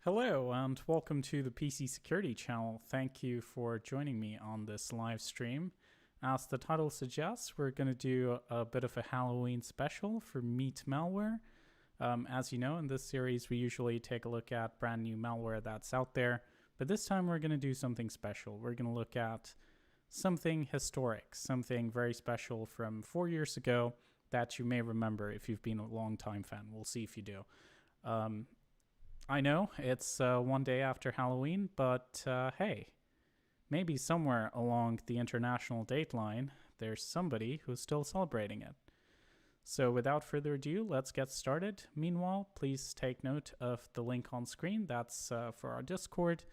Hello and welcome to the PC Security channel. Thank you for joining me on this live stream. As the title suggests, we're going to do a bit of a Halloween special for Meet Malware. As you know, in this series we usually take a look at brand new malware that's out there, but this time we're going to do something special. We're going to look at something historic, something very special from 4 years ago that you may remember if you've been a long-time fan. We'll see if you do. I know it's one day after Halloween, but hey, maybe somewhere along the international date line, there's somebody who's still celebrating it. So without further ado, let's get started. Meanwhile, please take note of the link on screen. That's for our Discord.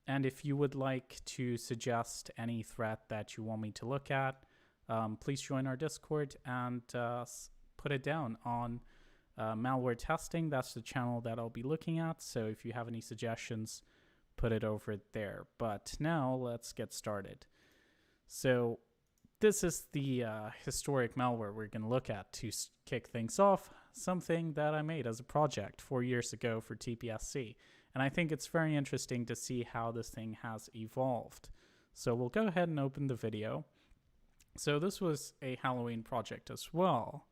And if you would like to suggest any threat that you want me to look at, please join our Discord and put it down on malware testing. That's the channel that I'll be looking at. So if you have any suggestions, put it over there. But now let's get started. So this is the historic malware we're going to look at to kick things off. Something that I made as a project 4 years ago for TPSC. And I think it's very interesting to see how this thing has evolved. So we'll go ahead and open the video. So this was a Halloween project as well.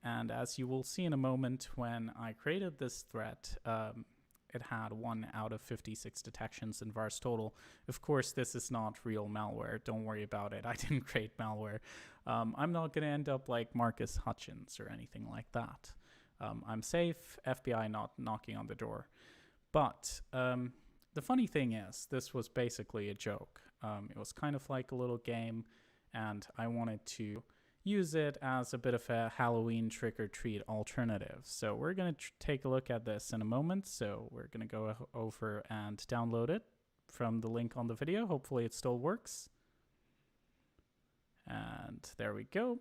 And as you will see in a moment, when I created this threat, it had 1 out of 56 detections in VirusTotal. Of course, this is not real malware. Don't worry about it. I didn't create malware. I'm not going to end up like Marcus Hutchins or anything like that. I'm safe, FBI not knocking on the door. But the funny thing is, this was basically a joke. It was kind of like a little game, and I wanted to use it as a bit of a Halloween trick-or-treat alternative. So we're going to take a look at this in a moment. So we're going to go over and download it from the link on the video. Hopefully it still works. And there we go.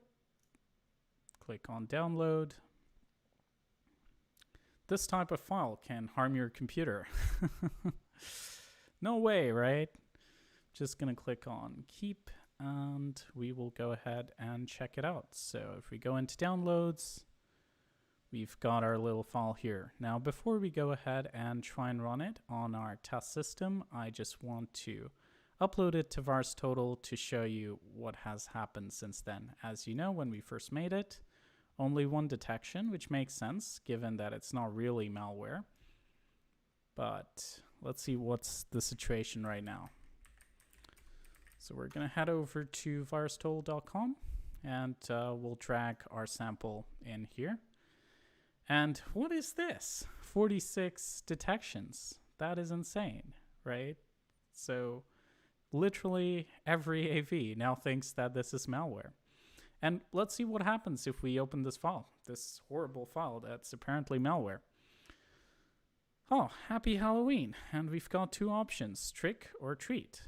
Click on download. This type of file can harm your computer. No way, right? Just going to click on keep. And we will go ahead and check it out. So if we go into downloads, we've got our little file here. Now, before we go ahead and try and run it on our test system, I just want to upload it to VirusTotal to show you what has happened since then. As you know, when we first made it, only 1 detection, which makes sense given that it's not really malware. But let's see what's the situation right now. So we're going to head over to virustotal.com and we'll drag our sample in here. And what is this? 46 detections. That is insane, right? So literally every AV now thinks that this is malware. And let's see what happens if we open this file, this horrible file that's apparently malware. Oh, happy Halloween. And we've got 2 options, trick or treat.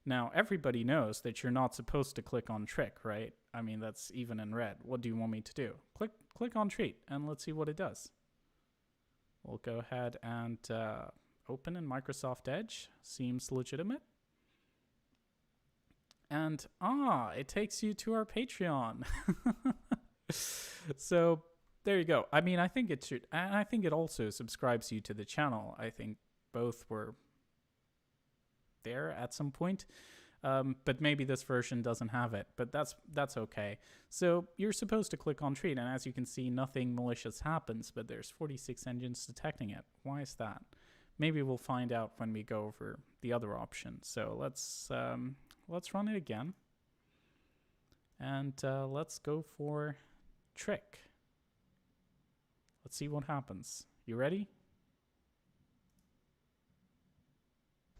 Now, everybody knows that you're not supposed to click on trick, right? I mean, that's even in red. What do you want me to do? Click on treat, and let's see what it does. We'll go ahead and open in Microsoft Edge. Seems legitimate. And, it takes you to our Patreon. So, there you go. I mean, I think it should, and I think it also subscribes you to the channel. I think both were there at some point, but maybe this version doesn't have it, but that's okay. So you're supposed to click on treat, and as you can see, nothing malicious happens, but there's 46 engines detecting it. Why is that? Maybe we'll find out when we go over the other option. So let's run it again, and let's go for trick. Let's see what happens. You ready?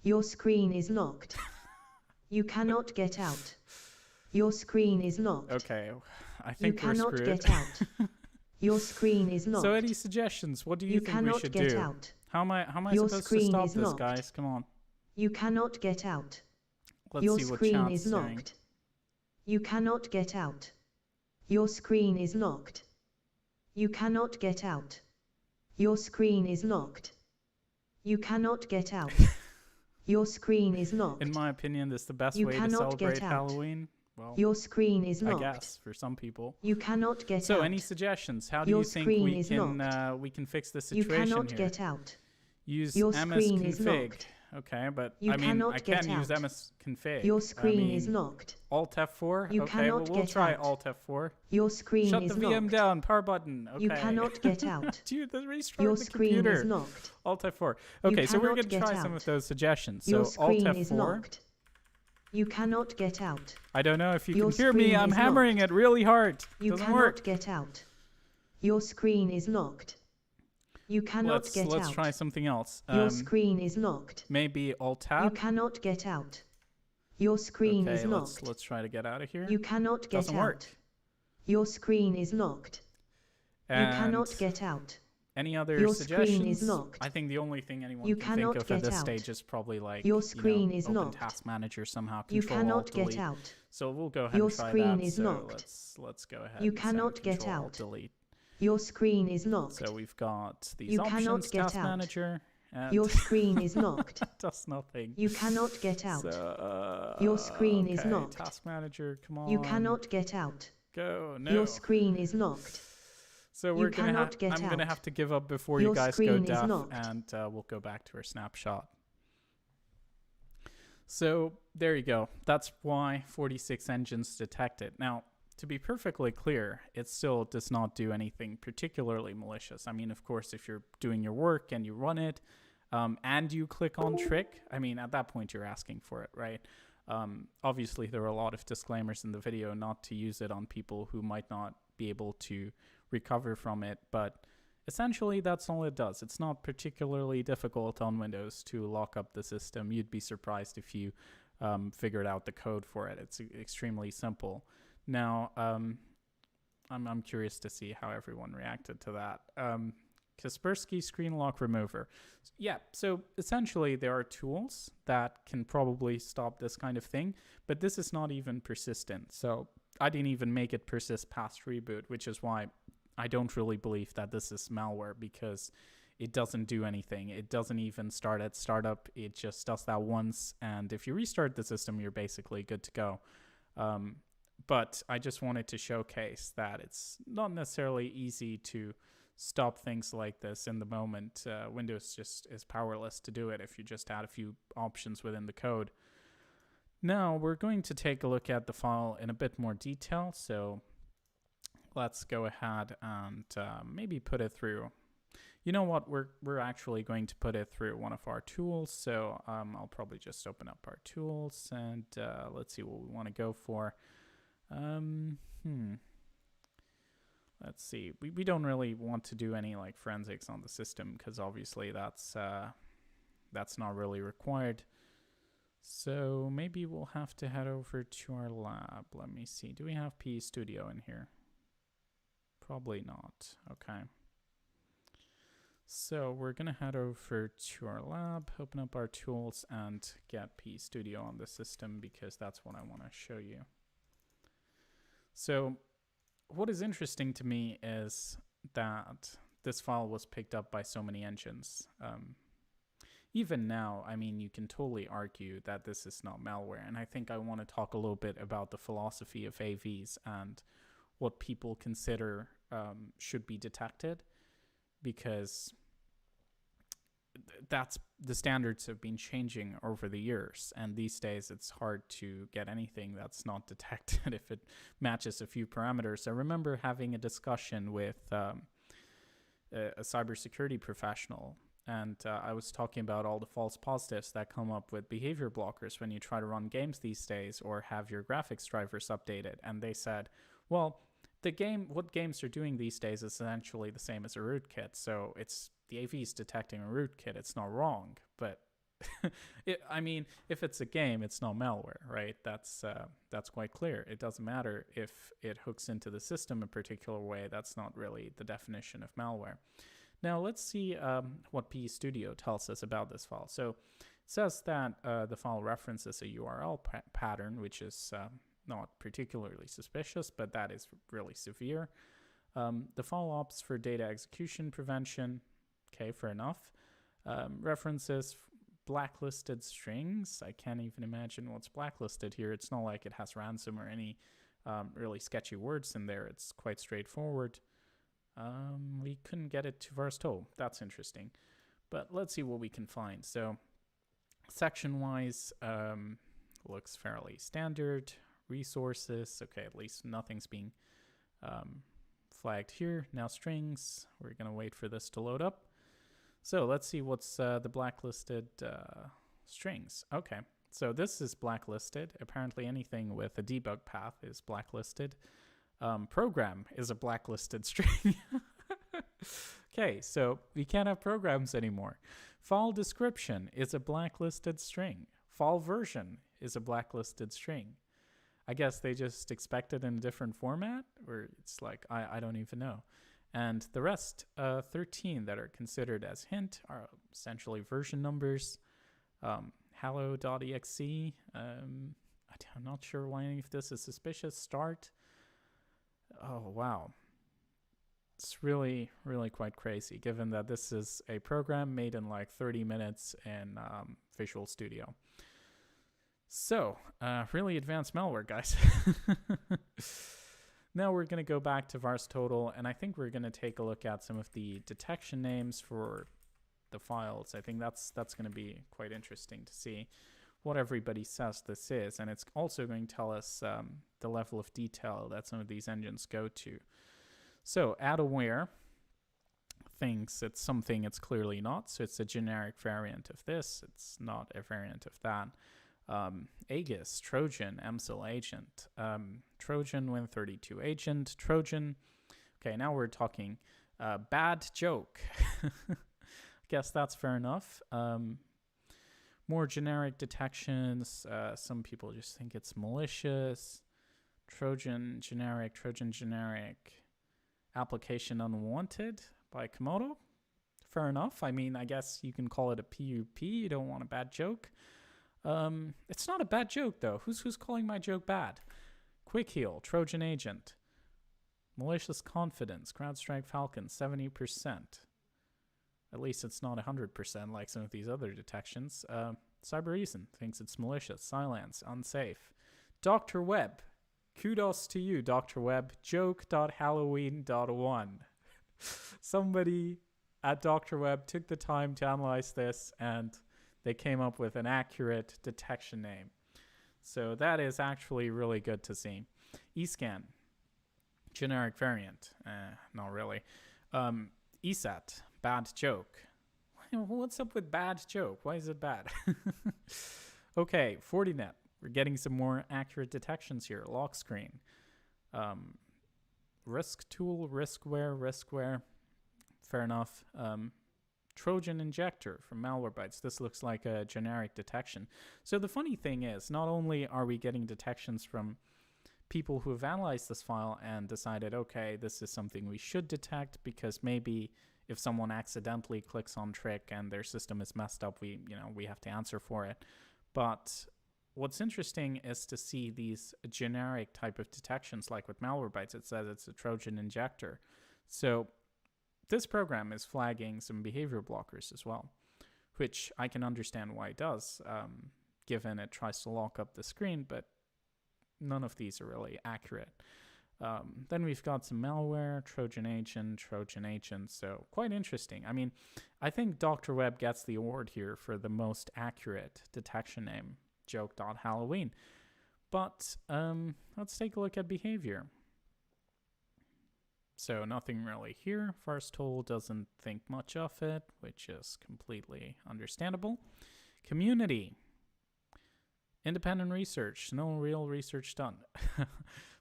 Your screen is locked. You cannot get out. Your screen is locked. Okay, I think we're screwed. You cannot get out. Your screen is locked. So any suggestions? What do you think we should do? You cannot get out. How am I supposed to stop this, guys? Come on. You cannot get out. Let's Your see what screen chat's is saying. locked. You cannot get out. Your screen is locked. You cannot get out. Your screen is locked. You cannot get out. Your screen is locked. In my opinion, this is the best You way to cannot celebrate get out. Halloween. Well, Your screen is I locked. guess for some people. You cannot get out. So, any suggestions? How do Your you think screen we is can locked. we can fix the You situation cannot here? get out. Use Your screen is msconfig. locked. Okay, but You I mean, I cannot get can use out. msconfig. Your I screen is mean, locked. Alt F4. You Okay, well, cannot we'll get try out. Alt F4. Your screen Shut the is VM locked. down. Power button. You Okay. cannot get out. Dude, restart Your the screen is computer. locked. Alt F4. You Okay, so we're cannot going to get try some of out. those suggestions. Your So Alt screen is F4. locked. You cannot get out. I don't know if you Your can hear me. screen I'm is hammering locked. it really hard. You Doesn't cannot work. get out. Your screen is locked. You cannot get out. Let's try something else. Your screen is locked. Maybe Alt Tab. You cannot get out. Your screen is locked. Let's try to get out of here. You cannot get Doesn't out. work. Your screen is locked. And you cannot get out. Any other Your suggestions? screen is locked. I think the only thing anyone You can think cannot of get at this out. stage is probably like Your screen is open locked. Task Manager somehow. You Control cannot Alt get Delete. out. So we'll go ahead Your and try screen that. is So locked. let's go ahead. You and cannot send get Control Alt out. Delete. Your screen is locked. So we've got these You options. cannot get Task out. Manager. And Your screen is locked. does nothing. You cannot get out. So, Your screen is okay, locked. Task Manager, come on. You cannot get out. Go. No. Your screen is locked. So You we're gonna cannot get I'm gonna out. have to give up before Your you guys go screen is deaf, locked. and we'll go back to our snapshot. So there you go. That's why 46 engines detect it. Now, to be perfectly clear, it still does not do anything particularly malicious. I mean, of course, if you're doing your work and you run it, and you click on trick, I mean, at that point you're asking for it, right? Obviously, there are a lot of disclaimers in the video not to use it on people who might not be able to recover from it, but essentially that's all it does. It's not particularly difficult on Windows to lock up the system. You'd be surprised if you figured out the code for it. It's extremely simple. Now, I'm curious to see how everyone reacted to that. Kaspersky Screen Lock Remover. Yeah, so essentially there are tools that can probably stop this kind of thing, but this is not even persistent. So I didn't even make it persist past reboot, which is why I don't really believe that this is malware, because it doesn't do anything. It doesn't even start at startup. It just does that once, and if you restart the system, you're basically good to go. But I just wanted to showcase that it's not necessarily easy to stop things like this in the moment. Windows just is powerless to do it if you just add a few options within the code. Now we're going to take a look at the file in a bit more detail. So let's go ahead and maybe put it through. You know what? We're actually going to put it through one of our tools. So I'll probably just open up our tools and let's see what we want to go for. Let's see. We don't really want to do any like forensics on the system because obviously that's not really required. So maybe we'll have to head over to our lab. Let me see. Do we have PE Studio in here? Probably not. Okay. So we're going to head over to our lab, open up our tools, and get PE Studio on the system because that's what I want to show you. So what is interesting to me is that this file was picked up by so many engines. Even now, I mean, you can totally argue that this is not malware. And I think I want to talk a little bit about the philosophy of AVs and what people consider should be detected, because that's the standards have been changing over the years, and these days it's hard to get anything that's not detected if it matches a few parameters. I remember having a discussion with a cybersecurity professional, and I was talking about all the false positives that come up with behavior blockers when you try to run games these days or have your graphics drivers updated. And they said, well, what games are doing these days is essentially the same as a rootkit. So it's the AV is detecting a rootkit. It's not wrong, but I mean, if it's a game, it's not malware, right? That's quite clear. It doesn't matter if it hooks into the system a particular way. That's not really the definition of malware. Now let's see what PE Studio tells us about this file. So it says that the file references a URL pattern, which is not particularly suspicious, but that is really severe. The file opts for data execution prevention. Okay, fair enough. References blacklisted strings. I can't even imagine what's blacklisted here. It's not like it has ransom or any really sketchy words in there. It's quite straightforward. We couldn't get it to first. Oh, that's interesting. But let's see what we can find. So section-wise, looks fairly standard. Resources, okay, at least nothing's being flagged here. Now strings, we're going to wait for this to load up. So let's see what's the blacklisted strings. Okay, so this is blacklisted. Apparently anything with a debug path is blacklisted. Program is a blacklisted string. Okay, so we can't have programs anymore. File description is a blacklisted string. File version is a blacklisted string. I guess they just expect it in a different format, or it's like, I don't even know. And the rest, 13 that are considered as hint, are essentially version numbers. Hello.exe, I'm not sure why any of this is suspicious. Start. Oh, wow. It's really, really quite crazy, given that this is a program made in like 30 minutes in Visual Studio. So, really advanced malware, guys. Now we're going to go back to VirusTotal, and I think we're going to take a look at some of the detection names for the files. I think that's going to be quite interesting to see what everybody says this is, and it's also going to tell us the level of detail that some of these engines go to. So AdAware thinks it's something it's clearly not, so it's a generic variant of this. It's not a variant of that. Aegis, Trojan, MSIL agent, Trojan Win32 agent, Trojan. Okay, now we're talking bad joke. Guess that's fair enough. More generic detections. Some people just think it's malicious. Trojan generic, application unwanted by Komodo. Fair enough. I mean, I guess you can call it a PUP. You don't want a bad joke. It's not a bad joke, though. Who's calling my joke bad? Quick Heal, Trojan Agent. Malicious Confidence, CrowdStrike Falcon, 70%. At least it's not 100% like some of these other detections. CyberReason thinks it's malicious. Silence, unsafe. Dr. Webb. Kudos to you, Dr. Webb. Joke.halloween.1. Somebody at Dr. Webb took the time to analyze this, and they came up with an accurate detection name. So that is actually really good to see. eScan, generic variant. Not really. ESAT, bad joke. What's up with bad joke? Why is it bad? Okay, Fortinet. We're getting some more accurate detections here. Lock screen. Risk tool, riskware. Fair enough. Trojan injector from Malwarebytes. This looks like a generic detection. So the funny thing is, not only are we getting detections from people who have analyzed this file and decided, okay, this is something we should detect because maybe if someone accidentally clicks on trick and their system is messed up, we have to answer for it. But what's interesting is to see these generic type of detections, like with Malwarebytes, it says it's a Trojan injector. So this program is flagging some behavior blockers as well, which I can understand why it does, given it tries to lock up the screen, but none of these are really accurate. Then we've got some malware, Trojan agent, so quite interesting. I mean, I think Dr. Webb gets the award here for the most accurate detection name, joke.halloween. But let's take a look at behavior. So nothing really here. VirusTotal doesn't think much of it, which is completely understandable. Community. Independent research. No real research done.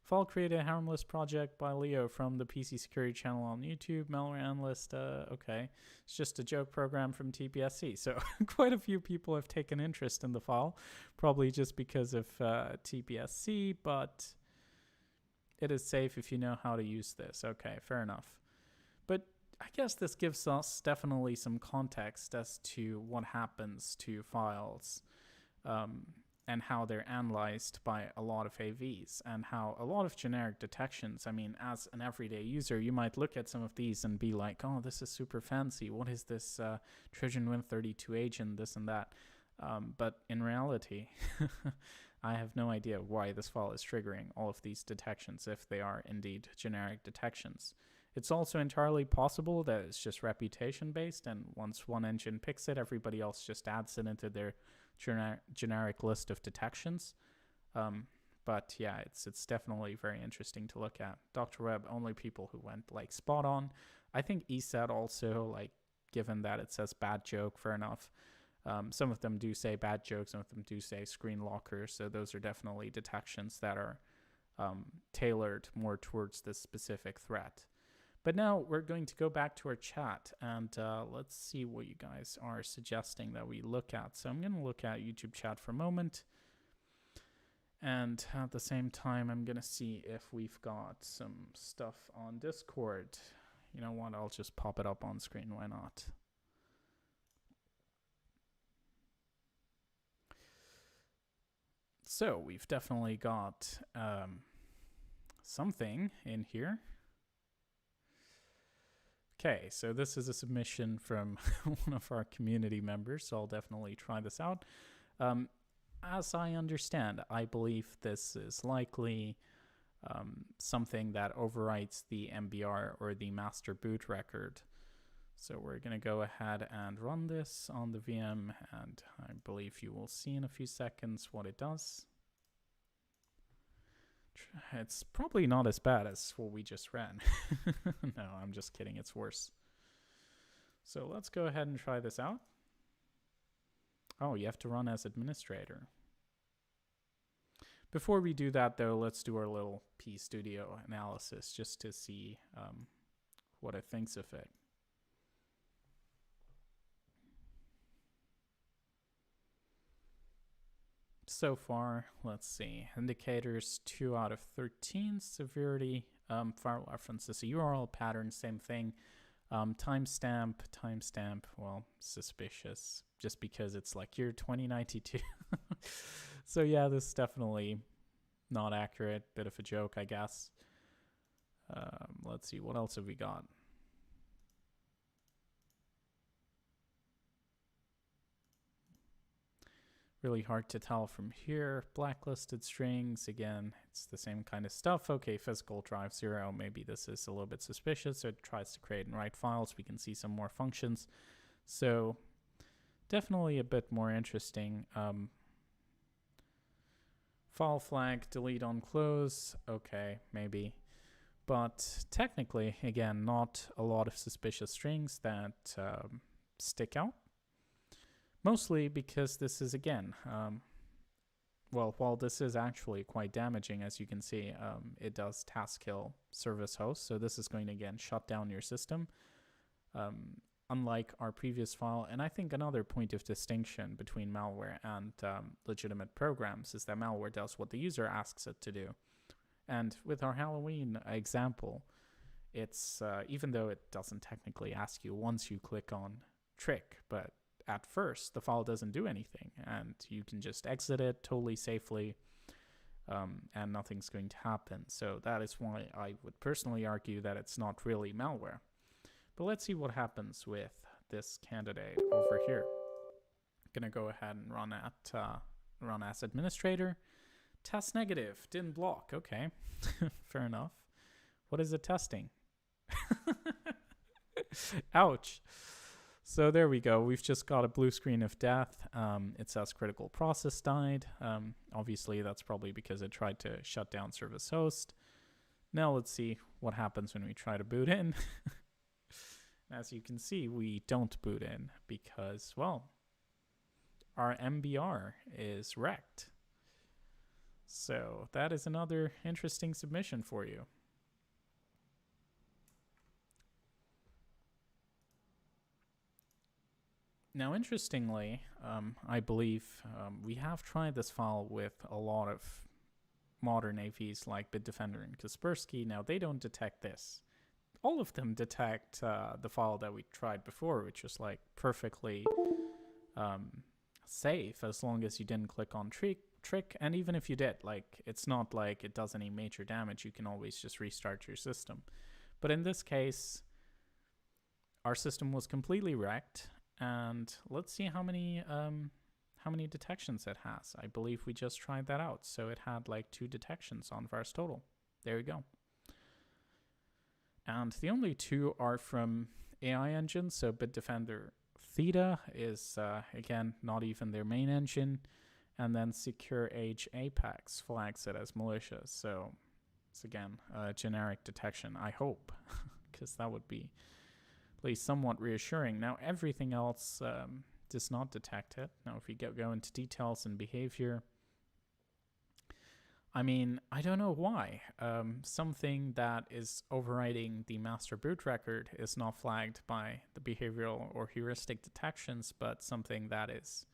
Fall created a harmless project by Leo from the PC Security channel on YouTube. Malware analyst. Okay. It's just a joke program from TPSC. So quite a few people have taken interest in the file, probably just because of TPSC, but it is safe if you know how to use this. Okay, fair enough. But I guess this gives us definitely some context as to what happens to files and how they're analyzed by a lot of AVs and how a lot of generic detections, I mean, as an everyday user, you might look at some of these and be like, oh, this is super fancy. What is this Trojan Win32 agent, this and that? But in reality, I have no idea why this file is triggering all of these detections if they are indeed generic detections. It's also entirely possible that it's just reputation based, and once one engine picks it, everybody else just adds it into their generic list of detections. But yeah, it's definitely very interesting to look at. Dr. Webb, only people who went like spot on. I think ESET also, like, given that it says bad joke, fair enough. Some of them do say bad jokes, some of them do say screen lockers. So those are definitely detections that are tailored more towards this specific threat. But now we're going to go back to our chat and let's see what you guys are suggesting that we look at. So I'm going to look at YouTube chat for a moment. And at the same time, I'm going to see if we've got some stuff on Discord. You know what? I'll just pop it up on screen. Why not? So we've definitely got something in here. Okay, so this is a submission from one of our community members, so I'll definitely try this out. As I understand, I believe this is likely something that overwrites the MBR or the master boot record. So we're going to go ahead and run this on the VM, and I believe you will see in a few seconds what it does. It's probably not as bad as what we just ran. No, I'm just kidding. It's worse. So let's go ahead and try this out. Oh, you have to run as administrator. Before we do that, though, let's do our little P-Studio analysis just to see what it thinks of it. So far, let's see, indicators 2 out of 13, severity, firewall references, a URL pattern, same thing, timestamp, well, suspicious, just because it's like year 2092. So yeah, this is definitely not accurate, bit of a joke, I guess. Let's see, what else have we got? Really hard to tell from here. Blacklisted strings, again, it's the same kind of stuff. Okay, physical drive 0, maybe this is a little bit suspicious. So it tries to create and write files. We can see some more functions. So definitely a bit more interesting. File flag, delete on close, okay, maybe. But technically, again, not a lot of suspicious strings that stick out. Mostly because this is, again, well, while this is actually quite damaging, as you can see, it does task kill service host. So this is going to, again, shut down your system, unlike our previous file. And I think another point of distinction between malware and legitimate programs is that malware does what the user asks it to do. And with our Halloween example, it's even though it doesn't technically ask you once you click on trick, but at first the file doesn't do anything and you can just exit it totally safely and nothing's going to happen. So that is why I would personally argue that it's not really malware. But let's see what happens with this candidate over here. I'm gonna go ahead and run as administrator. Test negative, didn't block. Okay, fair enough. What is it testing? Ouch. So there we go. We've just got a blue screen of death. It says critical process died. Obviously, that's probably because it tried to shut down service host. Now let's see what happens when we try to boot in. As you can see, we don't boot in because, well, our MBR is wrecked. So that is another interesting submission for you. Now, interestingly, I believe we have tried this file with a lot of modern AVs like Bitdefender and Kaspersky. Now, they don't detect this. All of them detect the file that we tried before, which was like perfectly safe as long as you didn't click on trick. And even if you did, like, it's not like it does any major damage. You can always just restart your system. But in this case, our system was completely wrecked. And let's see how many detections it has. I believe we just tried that out. So it had like 2 detections on VARS total. There you go. And the only two are from AI engines. So Bitdefender Theta is, again, not even their main engine. And then Secure Age Apex flags it as malicious. So it's, again, a generic detection, I hope, because that would be at least somewhat reassuring. Now, everything else does not detect it. Now, if we go into details and behavior, I mean, I don't know why. Something that is overriding the master boot record is not flagged by the behavioral or heuristic detections, but something that is,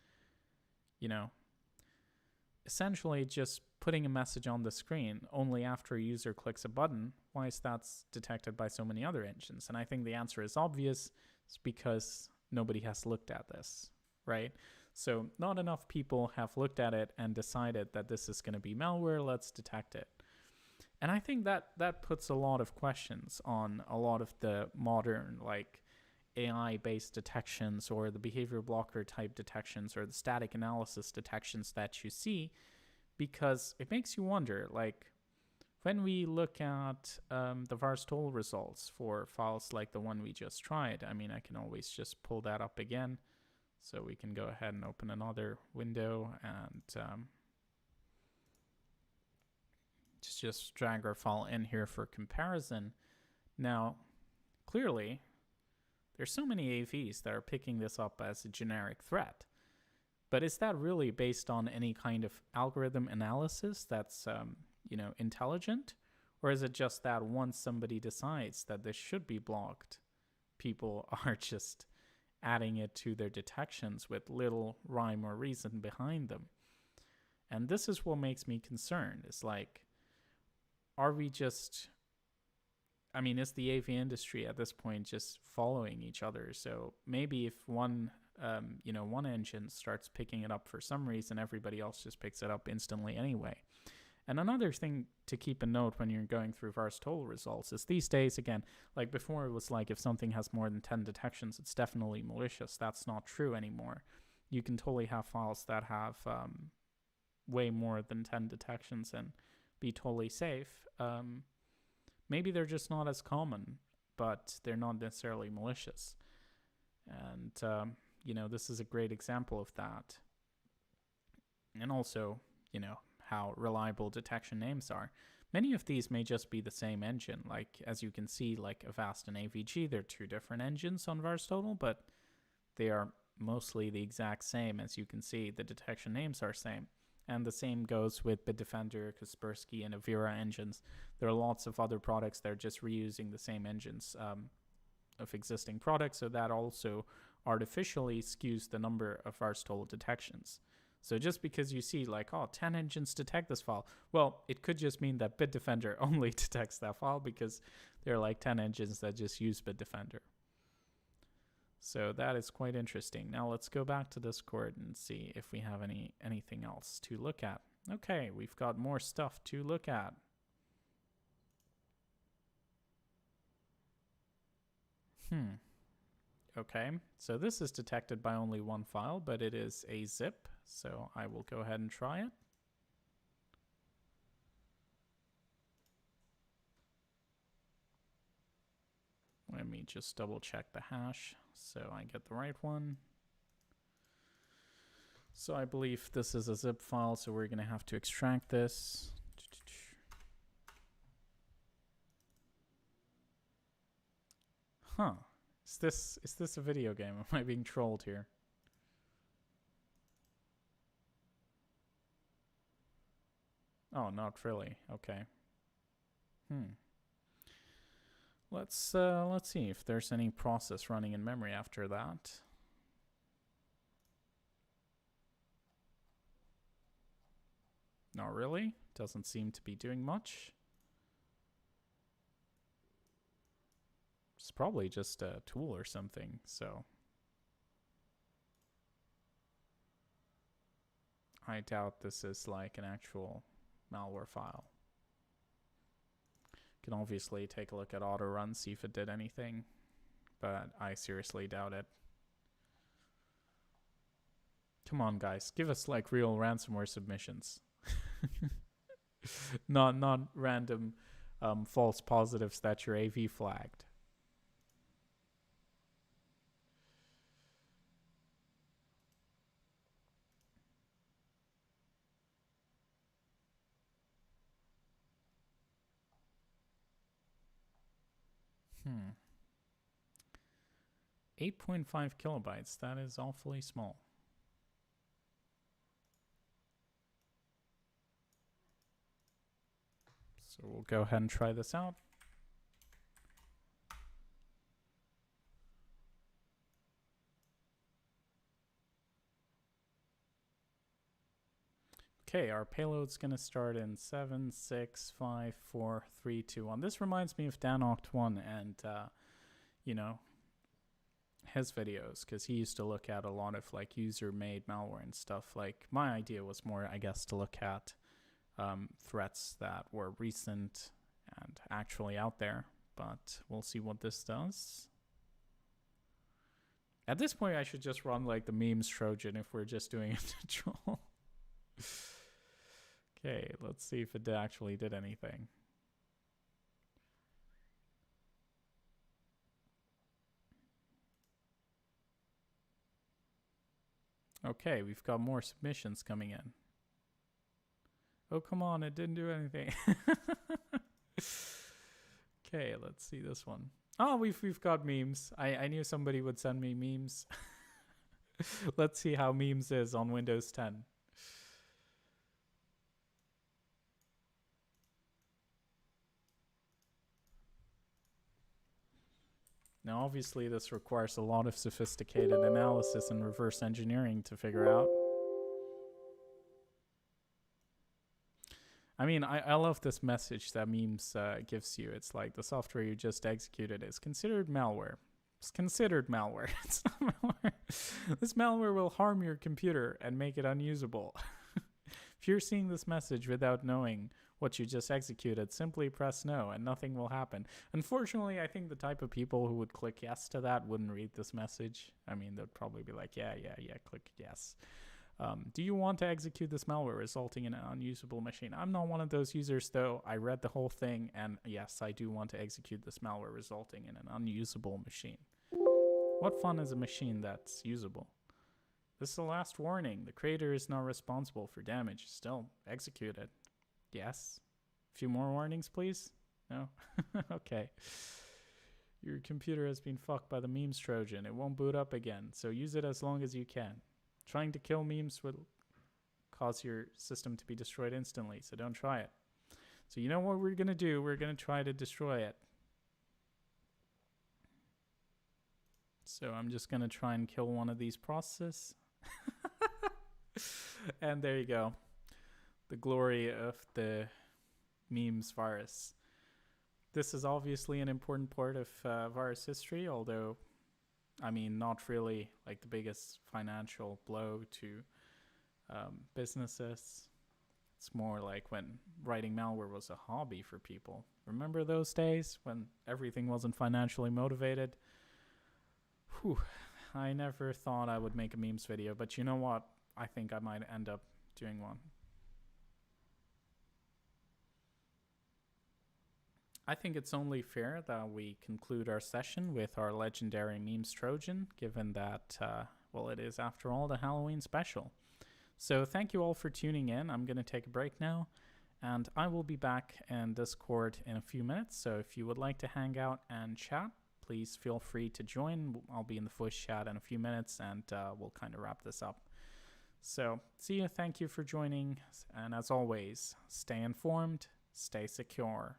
essentially just putting a message on the screen only after a user clicks a button. Why is that detected by so many other engines? And I think the answer is obvious. It's because nobody has looked at this, right? So not enough people have looked at it and decided that this is going to be malware, let's detect it. And I think that puts a lot of questions on a lot of the modern, like, AI-based detections or the behavior blocker type detections or the static analysis detections that you see, because it makes you wonder, like, when we look at the varstool results for files like the one we just tried, I mean, I can always just pull that up again. So we can go ahead and open another window and just drag our file in here for comparison. Now, clearly, there's so many AVs that are picking this up as a generic threat. But is that really based on any kind of algorithm analysis that's, intelligent? Or is it just that once somebody decides that this should be blocked, people are just adding it to their detections with little rhyme or reason behind them? And this is what makes me concerned. It's like, are we just, is the AV industry at this point just following each other? So maybe if one engine starts picking it up for some reason, everybody else just picks it up instantly anyway. And another thing to keep a note when you're going through varstool results is these days, again, like before it was like if something has more than 10 detections, it's definitely malicious. That's not true anymore. You can totally have files that have way more than 10 detections and be totally safe. Maybe they're just not as common, but they're not necessarily malicious. And, this is a great example of that. And also, how reliable detection names are. Many of these may just be the same engine. Like, as you can see, like Avast and AVG, they're two different engines on VARSTotal, but they are mostly the exact same. As you can see, the detection names are same. And the same goes with Bitdefender, Kaspersky, and Avira engines. There are lots of other products that are just reusing the same engines of existing products, so that also artificially skews the number of VARSTotal detections. So just because you see 10 engines detect this file, well, it could just mean that Bitdefender only detects that file because there are 10 engines that just use Bitdefender. So that is quite interesting. Now let's go back to Discord and see if we have anything else to look at. Okay, we've got more stuff to look at. Okay, so this is detected by only one file, but it is a zip, so I will go ahead and try it. Let me just double check the hash so I get the right one. So I believe this is a zip file, so we're going to have to extract this. Huh. Is this a video game? Am I being trolled here? Oh, not really. Okay. Let's see if there's any process running in memory after that. Not really. Doesn't seem to be doing much. It's probably just a tool or something, so I doubt this is like an actual malware file. You can obviously take a look at auto run, see if it did anything, but I seriously doubt it. Come on, guys, give us real ransomware submissions. not random false positives that you're AV flagged. Hmm. 8.5 kilobytes. That is awfully small. So we'll go ahead and try this out. Okay, our payload's going to start in 7, 6, 5, 4, 3, 2, 1. This reminds me of DanOct1 and, you know, his videos, because he used to look at a lot of like user-made malware and stuff. Like my idea was more, I guess, to look at threats that were recent and actually out there. But we'll see what this does. At this point, I should just run like the memes Trojan if we're just doing it to troll. Okay, let's see if it actually did anything. Okay, we've got more submissions coming in. Oh, come on, it didn't do anything. Okay, let's see this one. Oh, we've got memes. I knew somebody would send me memes. Let's see how memes is on Windows 10. Now, obviously, this requires a lot of sophisticated analysis and reverse engineering to figure out. I mean, I love this message that memes gives you. It's like the software you just executed is considered malware. It's considered malware. It's not malware. This malware will harm your computer and make it unusable. If you're seeing this message without knowing what you just executed, simply press no and nothing will happen. Unfortunately, I think the type of people who would click yes to that wouldn't read this message. I mean, they'd probably be like, yeah, click yes. Do you want to execute this malware resulting in an unusable machine? I'm not one of those users, though. I read the whole thing, and yes, I do want to execute this malware resulting in an unusable machine. What fun is a machine that's usable? This is the last warning. The creator is not responsible for damage. Still, execute it. Yes. A few more warnings, please? No? Okay. Your computer has been fucked by the memes Trojan. It won't boot up again, so use it as long as you can. Trying to kill memes will cause your system to be destroyed instantly, so don't try it. So you know what we're going to do? We're going to try to destroy it. So I'm just going to try and kill one of these processes. And there you go. The glory of the memes virus. This is obviously an important part of virus history, although, I mean, not really like the biggest financial blow to businesses. It's more like when writing malware was a hobby for people. Remember those days when everything wasn't financially motivated? Whew, I never thought I would make a memes video, but you know what? I think I might end up doing one. I think it's only fair that we conclude our session with our legendary memes Trojan, given that, well, it is, after all, the Halloween special. So thank you all for tuning in. I'm going to take a break now, and I will be back in Discord in a few minutes. So if you would like to hang out and chat, please feel free to join. I'll be in the voice chat in a few minutes, and we'll kind of wrap this up. So see you. Thank you for joining. And as always, stay informed, stay secure.